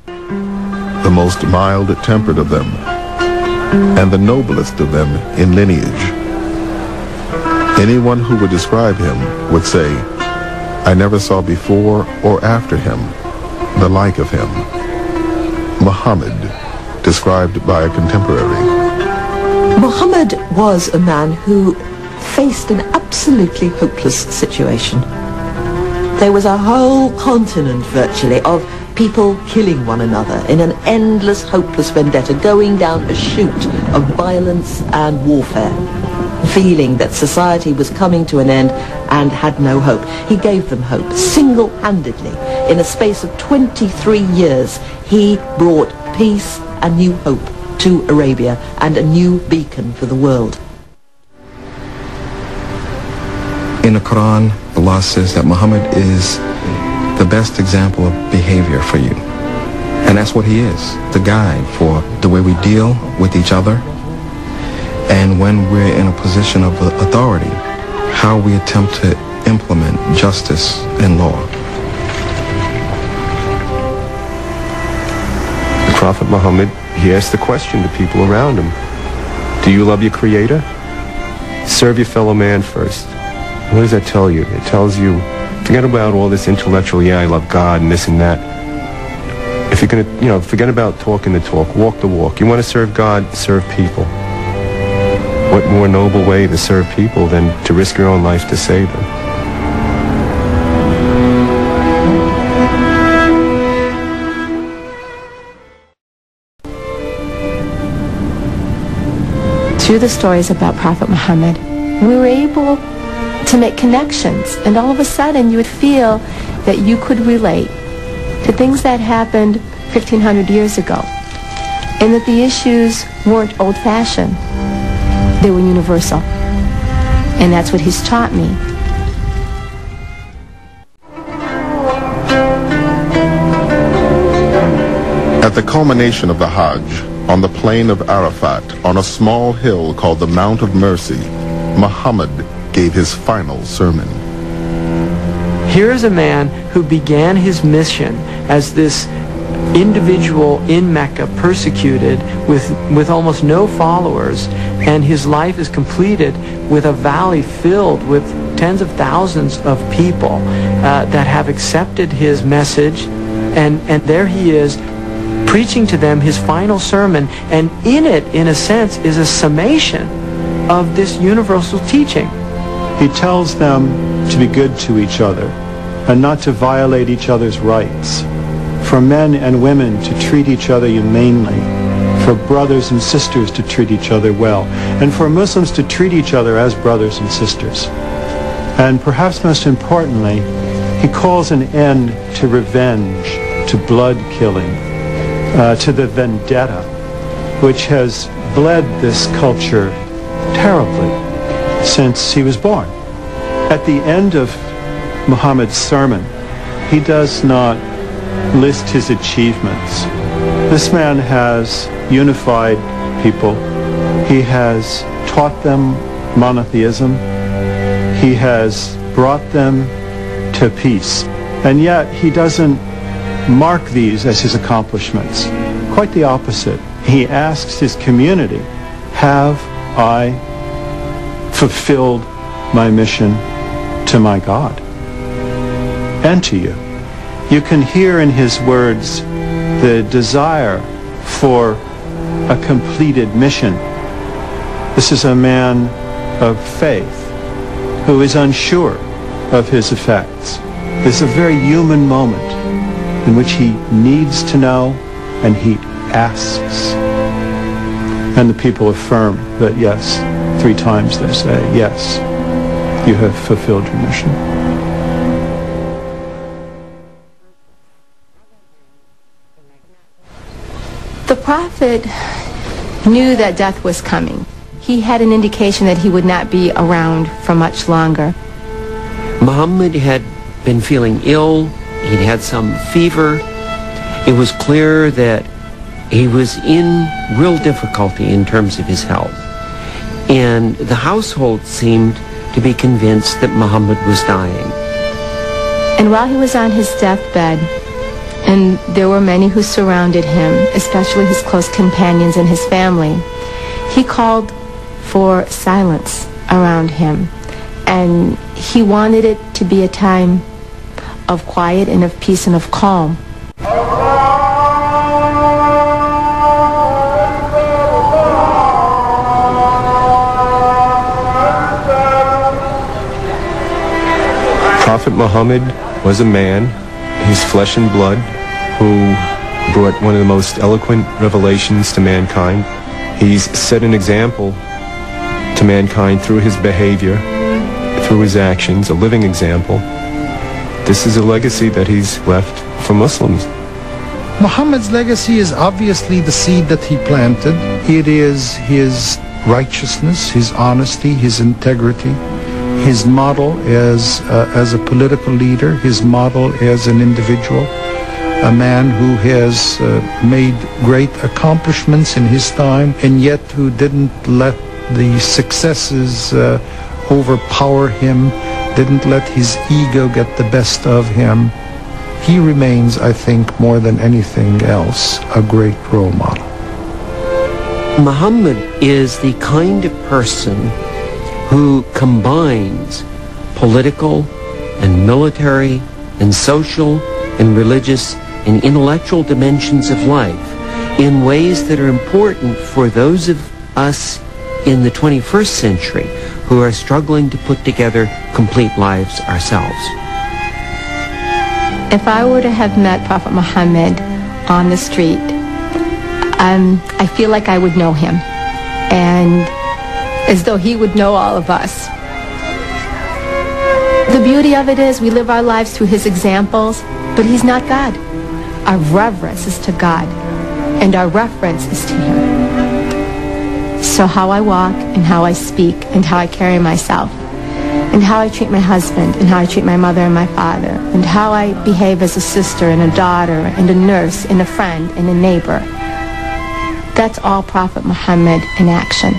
the most mild-tempered of them, and the noblest of them in lineage. Anyone who would describe him would say, "I never saw before or after him the like of him." Muhammad, described by a contemporary. Muhammad was a man who faced an absolutely hopeless situation. There was a whole continent, virtually, of people killing one another in an endless, hopeless vendetta, going down a chute of violence and warfare, feeling that society was coming to an end and had no hope. He gave them hope, single-handedly. In a space of 23 years, he brought peace and new hope to Arabia and a new beacon for the world. In the Quran, Allah says that Muhammad is the best example of behavior for you. And that's what he is, the guide for the way we deal with each other, and when we're in a position of authority, how we attempt to implement justice and law. The Prophet Muhammad, he asked the question to people around him, do you love your Creator? Serve your fellow man first. What does that tell you? It tells you, forget about all this intellectual, yeah, I love God and this and that. If you're going to, forget about talking the talk, walk the walk. You want to serve God, serve people. What more noble way to serve people than to risk your own life to save them? Through the stories about Prophet Muhammad, we were able to make connections, and all of a sudden you would feel that you could relate to things that happened 1,500 years ago, and that the issues weren't old-fashioned, they were universal. And that's what he's taught me. At the culmination of the Hajj, on the plain of Arafat, on a small hill called the Mount of Mercy, Muhammad gave his final sermon. Here's a man who began his mission as this individual in Mecca, persecuted, with almost no followers, and his life is completed with a valley filled with tens of thousands of people that have accepted his message, and there he is preaching to them his final sermon, and in it, in a sense, is a summation of this universal teaching. He tells them to be good to each other and not to violate each other's rights, for men and women to treat each other humanely, for brothers and sisters to treat each other well, and for Muslims to treat each other as brothers and sisters. And perhaps most importantly, he calls an end to revenge, to blood killing, to the vendetta, which has bled this culture terribly since he was born. At the end of Muhammad's sermon, he does not list his achievements. This man has unified people. He has taught them monotheism. He has brought them to peace. And yet he doesn't mark these as his accomplishments. Quite the opposite. He asks his community, have I fulfilled my mission to my God and to you? You can hear in his words the desire for a completed mission. This is a man of faith who is unsure of his effects. This is a very human moment in which he needs to know, and he asks. And the people affirm that yes, 3 times they say, yes, you have fulfilled your mission. The prophet knew that death was coming. He had an indication that he would not be around for much longer. Muhammad had been feeling ill. He'd had some fever. It was clear that he was in real difficulty in terms of his health. And the household seemed to be convinced that Muhammad was dying. And while he was on his deathbed, And there were many who surrounded him, especially his close companions and his family. He called for silence around him, and he wanted it to be a time of quiet and of peace and of calm. Prophet Muhammad was a man, his flesh and blood, who brought one of the most eloquent revelations to mankind. He's set an example to mankind through his behavior, through his actions, a living example. This is a legacy that he's left for Muslims. Muhammad's legacy is obviously the seed that he planted. It is his righteousness, his honesty, his integrity, his model as a political leader, his model as an individual, a man who has made great accomplishments in his time, and yet who didn't let the successes overpower him, didn't let his ego get the best of him. He remains, I think, more than anything else, a great role model. Muhammad is the kind of person who combines political and military and social and religious and intellectual dimensions of life in ways that are important for those of us in the 21st century who are struggling to put together complete lives ourselves. If I were to have met Prophet Muhammad on the street, I feel like I would know him, and as though he would know all of us. The beauty of it is we live our lives through his examples, but he's not God. Our reverence is to God, and our reference is to him. So how I walk, and how I speak, and how I carry myself, and how I treat my husband, and how I treat my mother and my father, and how I behave as a sister and a daughter and a nurse and a friend and a neighbor, that's all Prophet Muhammad in action.